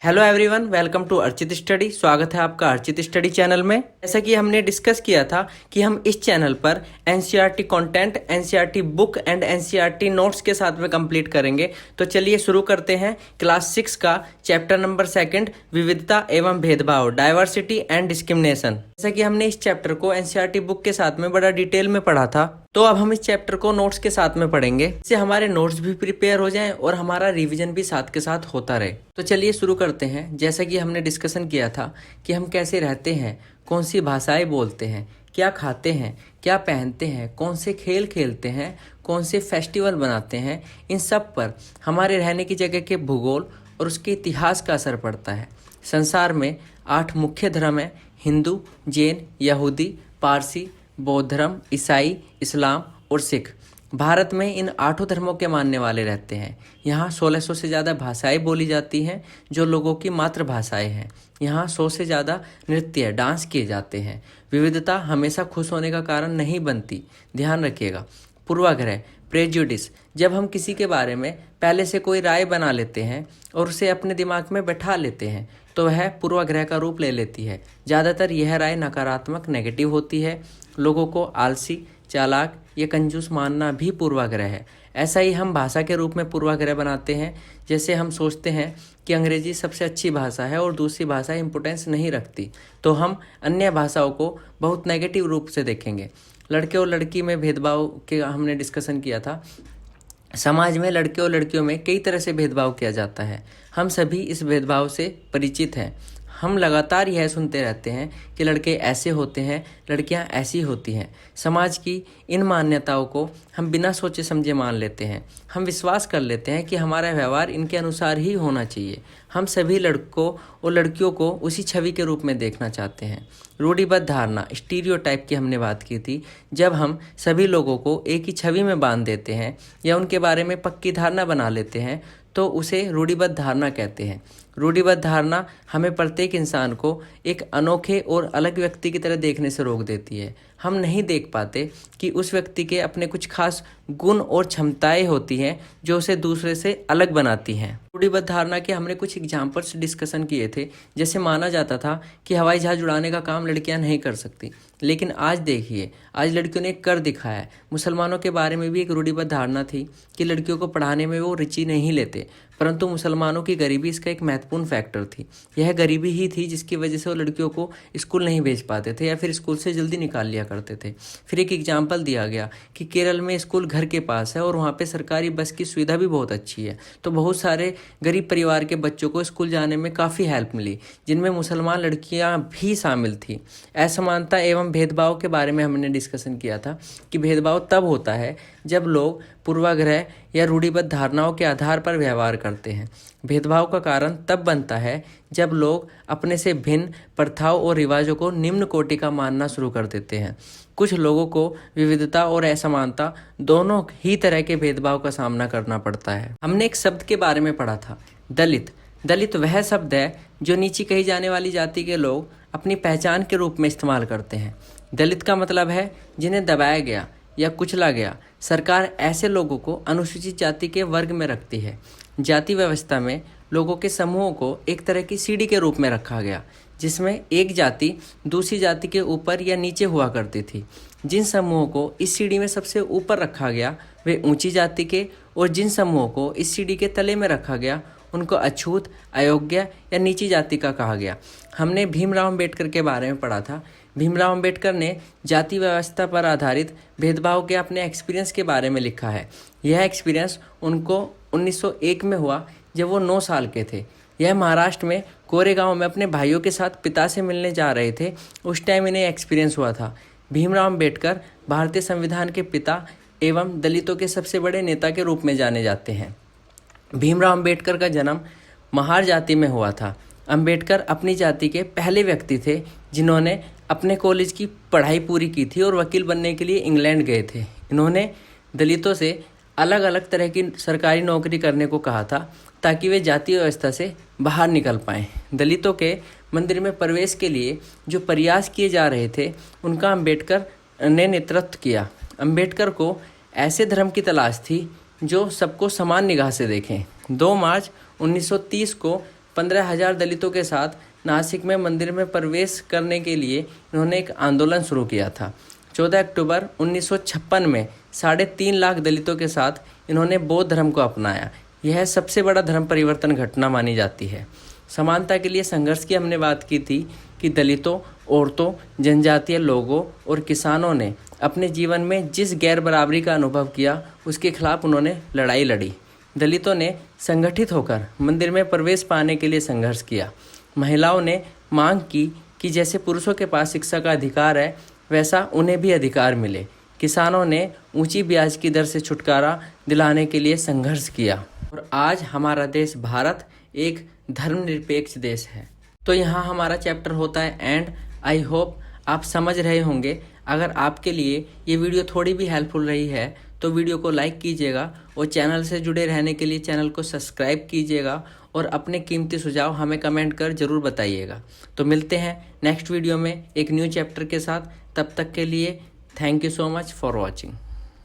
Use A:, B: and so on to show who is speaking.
A: Hello everyone, welcome to Archit study. स्वागत है आपका अर्चित स्टडी चैनल में। जैसा कि हमने डिस्कस किया था कि हम इस चैनल पर NCERT content, NCERT book and NCERT notes के साथ में कंप्लीट करेंगे। तो चलिए शुरू करते हैं क्लास 6 का चैप्टर नंबर 2, विविधता एवं भेदभाव, डाइवर्सिटी एंड डिस्क्रिमिनेशन। जैसा कि हमने इस चैप्टर को एनसीईआरटी बुक के साथ में बड़ा डिटेल में पढ़ा था, तो अब हम इस चैप्टर को नोट्स के साथ में पढ़ेंगे, इससे हमारे नोट्स भी प्रिपेयर हो जाएं और हमारा रिवीजन भी साथ के साथ होता रहे। तो चलिए शुरू करते हैं। जैसा कि हमने डिस्कशन किया था कि हम कैसे रहते हैं, कौन सी भाषाएं बोलते हैं, क्या खाते हैं, क्या पहनते हैं, कौन से खेल खेलते हैं, कौन से फेस्टिवल बनाते हैं, इन सब पर हमारे रहने की जगह के भूगोल और उसके इतिहास का असर पड़ता है। संसार में 8 मुख्य धर्म हैं: हिंदू, जैन, यहूदी, पारसी, बौद्ध धर्म, ईसाई, इस्लाम और सिख। भारत में इन 8 धर्मों के मानने वाले रहते हैं। यहाँ 1600 से ज़्यादा भाषाएं बोली जाती हैं जो लोगों की मातृभाषाएं हैं। यहाँ 100 से ज़्यादा नृत्य, डांस किए जाते हैं। विविधता हमेशा खुश होने का कारण नहीं बनती, ध्यान रखिएगा। पूर्वाग्रह, प्रेजुडिस, जब हम किसी के बारे में पहले से कोई राय बना लेते हैं और उसे अपने दिमाग में बैठा लेते हैं तो वह पूर्वाग्रह का रूप ले लेती है। ज़्यादातर यह राय नकारात्मक, नेगेटिव होती है। लोगों को आलसी, चालाक या कंजूस मानना भी पूर्वाग्रह है। ऐसा ही हम भाषा के रूप में पूर्वाग्रह बनाते हैं। जैसे हम सोचते हैं कि अंग्रेजी सबसे अच्छी भाषा है और दूसरी भाषा इंपोर्टेंस नहीं रखती, तो हम अन्य भाषाओं को बहुत नेगेटिव रूप से देखेंगे। लड़के और लड़की में भेदभाव के हमने डिस्कशन किया था। समाज में लड़के और लड़कियों में कई तरह से भेदभाव किया जाता है। हम सभी इस भेदभाव से परिचित हैं। हम लगातार यह सुनते रहते हैं कि लड़के ऐसे होते हैं, लड़कियां ऐसी होती हैं। समाज की इन मान्यताओं को हम बिना सोचे समझे मान लेते हैं। हम विश्वास कर लेते हैं कि हमारा व्यवहार इनके अनुसार ही होना चाहिए। हम सभी लड़कों और लड़कियों को उसी छवि के रूप में देखना चाहते हैं। रूढ़िबद्ध धारणा, स्टीरियोटाइप की हमने बात की थी। जब हम सभी लोगों को एक ही छवि में बांध देते हैं या उनके बारे में पक्की धारणा बना लेते हैं तो उसे रूढ़िबद्ध धारणा कहते हैं। रूढ़िबद्ध धारणा हमें प्रत्येक इंसान को एक अनोखे और अलग व्यक्ति की तरह देखने से रोक देती है। हम नहीं देख पाते कि उस व्यक्ति के अपने कुछ खास गुण और क्षमताएं होती हैं जो उसे दूसरे से अलग बनाती हैं। रूढ़िबद्ध धारणा के हमने कुछ एग्जाम्पल्स डिस्कशन किए थे। जैसे माना जाता था कि हवाई जहाज उड़ाने का काम लड़कियां नहीं कर सकती, लेकिन आज देखिए, आज लड़कियों ने कर दिखाया है। मुसलमानों के बारे में भी एक रूढ़िबद्ध धारणा थी कि लड़कियों को पढ़ाने में वो रुचि नहीं लेते, परंतु मुसलमानों की गरीबी इसका एक महत्वपूर्ण फैक्टर थी। यह गरीबी ही थी जिसकी वजह से वो लड़कियों को स्कूल नहीं भेज पाते थे या फिर स्कूल से जल्दी निकाल लिया करते थे। फिर एक एग्जाम्पल दिया गया कि केरल में स्कूल घर के पास है और वहाँ पे सरकारी बस की सुविधा भी बहुत अच्छी है, तो बहुत सारे गरीब परिवार के बच्चों को स्कूल जाने में काफ़ी हेल्प मिली, जिनमें मुसलमान लड़कियाँ भी शामिल थी। असमानता एवं भेदभाव के बारे में हमने डिस्कशन किया था कि भेदभाव तब होता है जब लोग पूर्वाग्रह या रूढ़िबद्ध धारणाओं के आधार पर व्यवहार करते हैं। भेदभाव का कारण तब बनता है जब लोग अपने से भिन्न प्रथाओं और रिवाजों को निम्न कोटि का मानना शुरू कर देते हैं। कुछ लोगों को विविधता और असमानता दोनों ही तरह के भेदभाव का सामना करना पड़ता है। हमने एक शब्द के बारे में पढ़ा था, दलित। दलित वह शब्द है जो नीची कही जाने वाली जाति के लोग अपनी पहचान के रूप में इस्तेमाल करते हैं। दलित का मतलब है जिन्हें दबाया गया या कुचला गया। सरकार ऐसे लोगों को अनुसूचित जाति के वर्ग में रखती है। जाति व्यवस्था में लोगों के समूहों को एक तरह की सीढ़ी के रूप में रखा गया, जिसमें एक जाति दूसरी जाति के ऊपर या नीचे हुआ करती थी। जिन समूहों को इस सीढ़ी में सबसे ऊपर रखा गया वे ऊंची जाति के, और जिन समूहों को इस सीढ़ी के तले में रखा गया उनको अछूत, अयोग्य या नीची जाति का कहा गया। हमने भीमराव अंबेडकर के बारे में पढ़ा था। भीमराव अंबेडकर ने जाति व्यवस्था पर आधारित भेदभाव के अपने एक्सपीरियंस के बारे में लिखा है। यह एक्सपीरियंस उनको 1901 में हुआ जब वो 9 साल के थे। यह महाराष्ट्र में कोरेगांव में अपने भाइयों के साथ पिता से मिलने जा रहे थे। उस टाइम इन्हें एक्सपीरियंस हुआ था। भीमराव अंबेडकर भारतीय संविधान के पिता एवं दलितों के सबसे बड़े नेता के रूप में जाने जाते हैं। भीमराव अंबेडकर का जन्म महार जाति में हुआ था। अंबेडकर अपनी जाति के पहले व्यक्ति थे जिन्होंने अपने कॉलेज की पढ़ाई पूरी की थी और वकील बनने के लिए इंग्लैंड गए थे। इन्होंने दलितों से अलग अलग तरह की सरकारी नौकरी करने को कहा था ताकि वे जाति व्यवस्था से बाहर निकल पाएं। दलितों के मंदिर में प्रवेश के लिए जो प्रयास किए जा रहे थे उनका अंबेडकर ने नेतृत्व किया। अंबेडकर को ऐसे धर्म की तलाश थी जो सबको समान निगाह से देखें। 2 मार्च 1930 को 15,000 दलितों के साथ नासिक में मंदिर में प्रवेश करने के लिए इन्होंने एक आंदोलन शुरू किया था। 14 अक्टूबर 1956 में 3.5 लाख दलितों के साथ इन्होंने बौद्ध धर्म को अपनाया। यह सबसे बड़ा धर्म परिवर्तन घटना मानी जाती है। समानता के लिए संघर्ष की हमने बात की थी कि दलितों, औरतों, जनजातीय लोगों और किसानों ने अपने जीवन में जिस गैर बराबरी का अनुभव किया उसके खिलाफ उन्होंने लड़ाई लड़ी। दलितों ने संगठित होकर मंदिर में प्रवेश पाने के लिए संघर्ष किया। महिलाओं ने मांग की कि जैसे पुरुषों के पास शिक्षा का अधिकार है वैसा उन्हें भी अधिकार मिले। किसानों ने ऊंची ब्याज की दर से छुटकारा दिलाने के लिए संघर्ष किया। और आज हमारा देश भारत एक धर्मनिरपेक्ष देश है। तो यहाँ हमारा चैप्टर होता है एंड। आई होप आप समझ रहे होंगे। अगर आपके लिए ये वीडियो थोड़ी भी हेल्पफुल रही है तो वीडियो को लाइक कीजिएगा और चैनल से जुड़े रहने के लिए चैनल को सब्सक्राइब कीजिएगा और अपने कीमती सुझाव हमें कमेंट कर ज़रूर बताइएगा। तो मिलते हैं नेक्स्ट वीडियो में एक न्यू चैप्टर के साथ। तब तक के लिए thank you so much for watching.